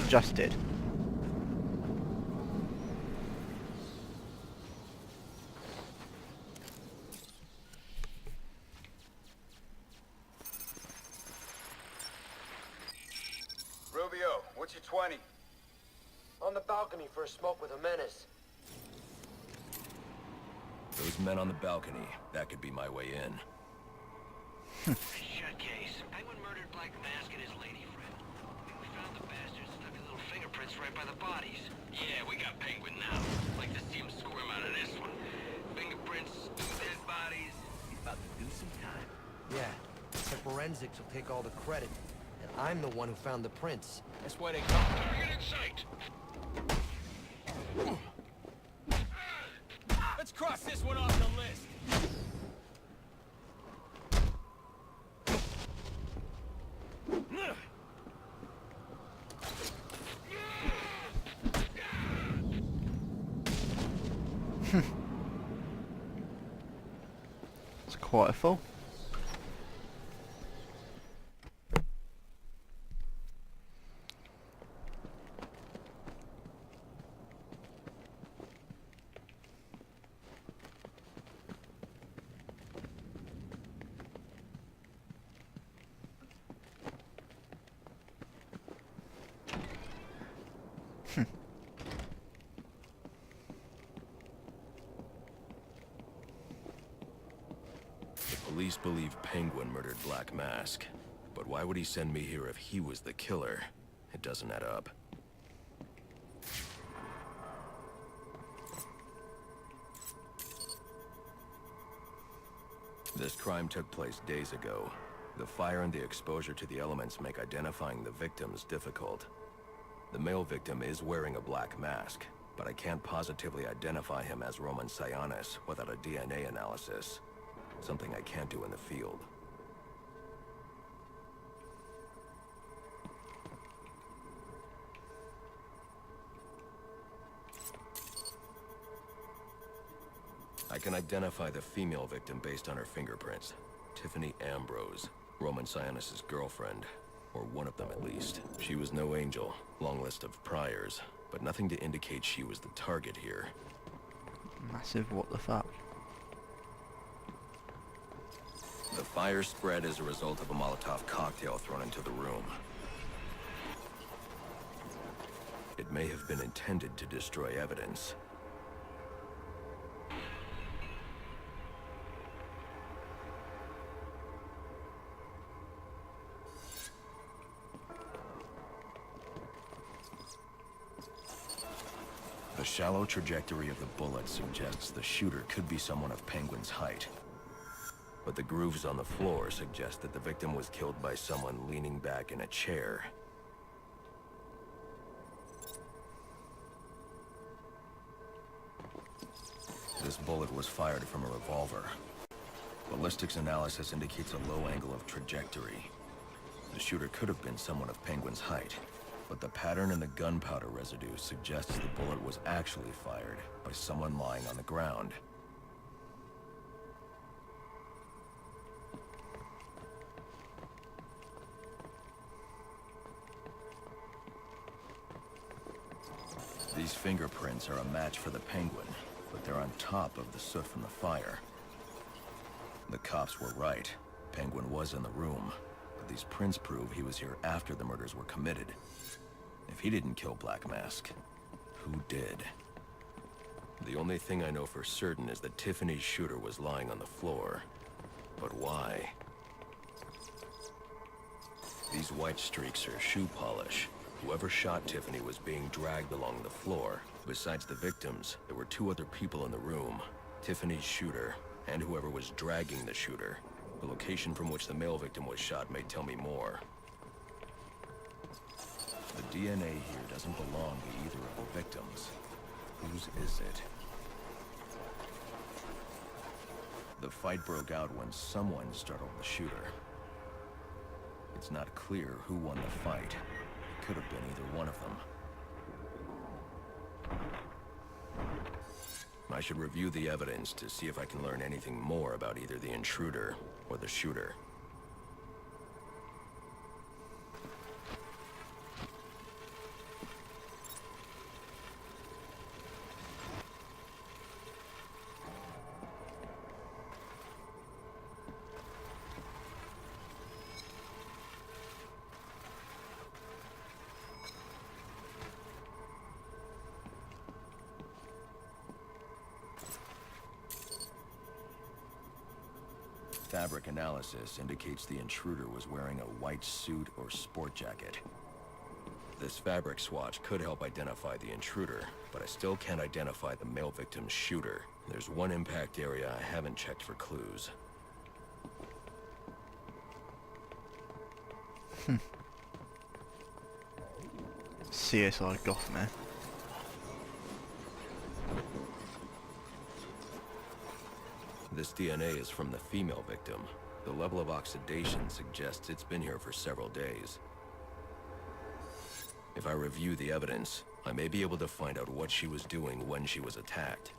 adjusted. Rubio, what's your 20? On the balcony for a smoke with a menace. Those men on the balcony, that could be my way in. Shutcase. Penguin murdered Black Mask and his lady friend. We found the bastards, stuck his little fingerprints right by the bodies. Yeah, we got Penguin now. Like to see him squirm out of this one. Fingerprints, two dead bodies. He's about to do some time. Yeah, the forensics will take all the credit. And I'm the one who found the prints. That's why they come. Target in sight. Let's cross this one off the list. It's quite full. Police believe Penguin murdered Black Mask. But why would he send me here if he was the killer? It doesn't add up. This crime took place days ago. The fire and the exposure to the elements make identifying the victims difficult. The male victim is wearing a black mask, but I can't positively identify him as Roman Sionis without a DNA analysis. Something I can't do in the field. I can identify the female victim based on her fingerprints. Tiffany Ambrose, Roman Sionis' girlfriend. Or one of them at least. She was no angel, long list of priors, but nothing to indicate she was the target here. Massive what the fuck. The fire spread as a result of a Molotov cocktail thrown into the room. It may have been intended to destroy evidence. The shallow trajectory of the bullet suggests the shooter could be someone of Penguin's height. But the grooves on the floor suggest that the victim was killed by someone leaning back in a chair. This bullet was fired from a revolver. Ballistics analysis indicates a low angle of trajectory. The shooter could have been someone of Penguin's height, but the pattern in the gunpowder residue suggests the bullet was actually fired by someone lying on the ground. These fingerprints are a match for the Penguin, but they're on top of the soot from the fire. The cops were right. Penguin was in the room, but these prints prove he was here after the murders were committed. If he didn't kill Black Mask, who did? The only thing I know for certain is that Tiffany's shooter was lying on the floor. But why? These white streaks are shoe polish. Whoever shot Tiffany was being dragged along the floor. Besides the victims, there were two other people in the room. Tiffany's shooter, and whoever was dragging the shooter. The location from which the male victim was shot may tell me more. The DNA here doesn't belong to either of the victims. Whose is it? The fight broke out when someone startled the shooter. It's not clear who won the fight. It could have been either one of them. I should review the evidence to see if I can learn anything more about either the intruder or the shooter. Fabric analysis indicates the intruder was wearing a white suit or sport jacket. This fabric swatch could help identify the intruder, but I still can't identify the male victim's shooter. There's one impact area I haven't checked for clues. CSI Gotham, eh? This DNA is from the female victim. The level of oxidation suggests it's been here for several days. If I review the evidence, I may be able to find out what she was doing when she was attacked.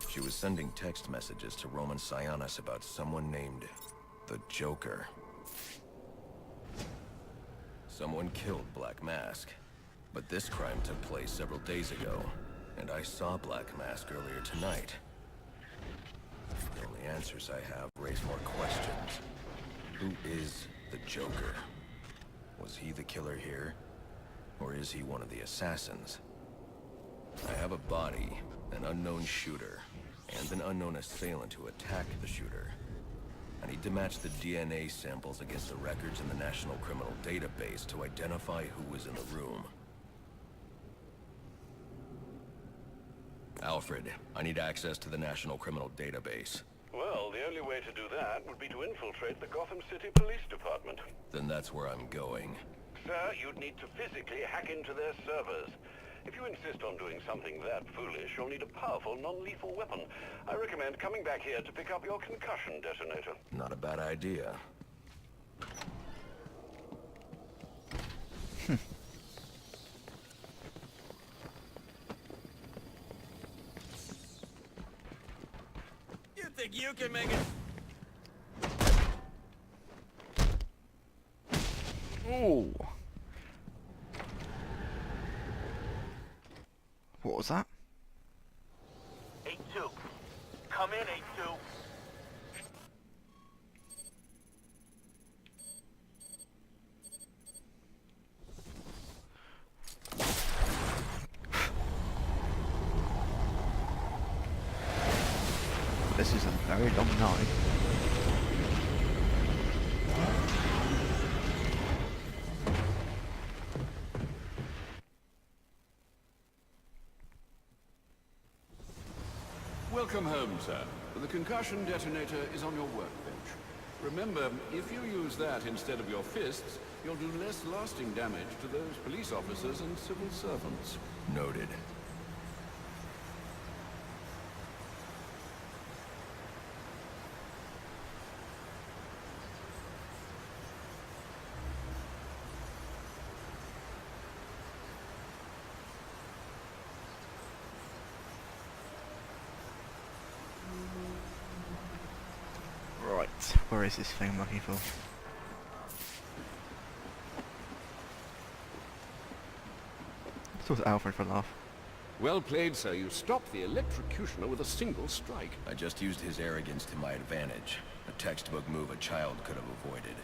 She was sending text messages to Roman Sionis about someone named the Joker. Someone killed Black Mask, but this crime took place several days ago, and I saw Black Mask earlier tonight. The only answers I have raise more questions. Who is the Joker? Was he the killer here? Or is he one of the assassins? I have a body, an unknown shooter, and an unknown assailant who attacked the shooter. I need to match the DNA samples against the records in the National Criminal Database to identify who was in the room. Alfred, I need access to the National Criminal Database. Well, the only way to do that would be to infiltrate the Gotham City Police Department. Then that's where I'm going. Sir, you'd need to physically hack into their servers. If you insist on doing something that foolish, you'll need a powerful, non-lethal weapon. I recommend coming back here to pick up your concussion detonator. Not a bad idea. You think you can make it? Oh. What was that? 8-2. Come in, 8-2. This is a very long night. Welcome home, sir. The concussion detonator is on your workbench. Remember, if you use that instead of your fists, you'll do less lasting damage to those police officers and civil servants. Noted. Right, where is this thing I'm looking for? Let's talk to Alfred for a laugh. Well played, sir. You stopped the electrocutioner with a single strike. I just used his arrogance to my advantage. A textbook move a child could have avoided.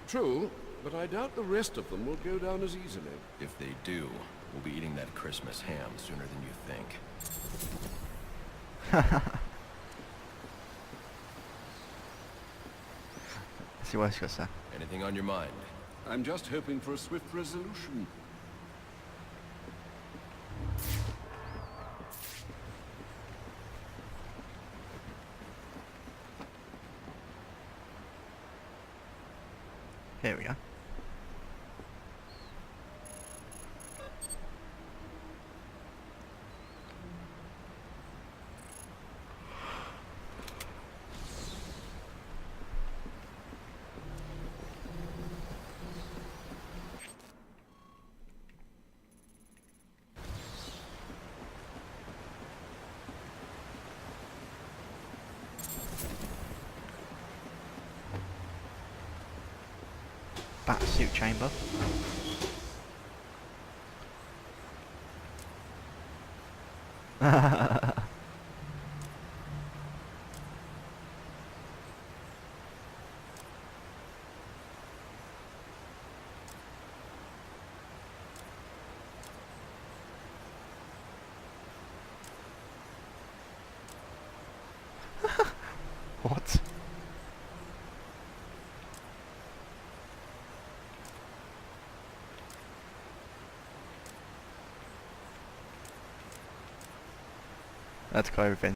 True, but I doubt the rest of them will go down as easily. If they do, we'll be eating that Christmas ham sooner than you think. Let's see what else you got to say. Anything on your mind? I'm just hoping for a swift resolution. Here we go. Batsuit chamber. What? That's quite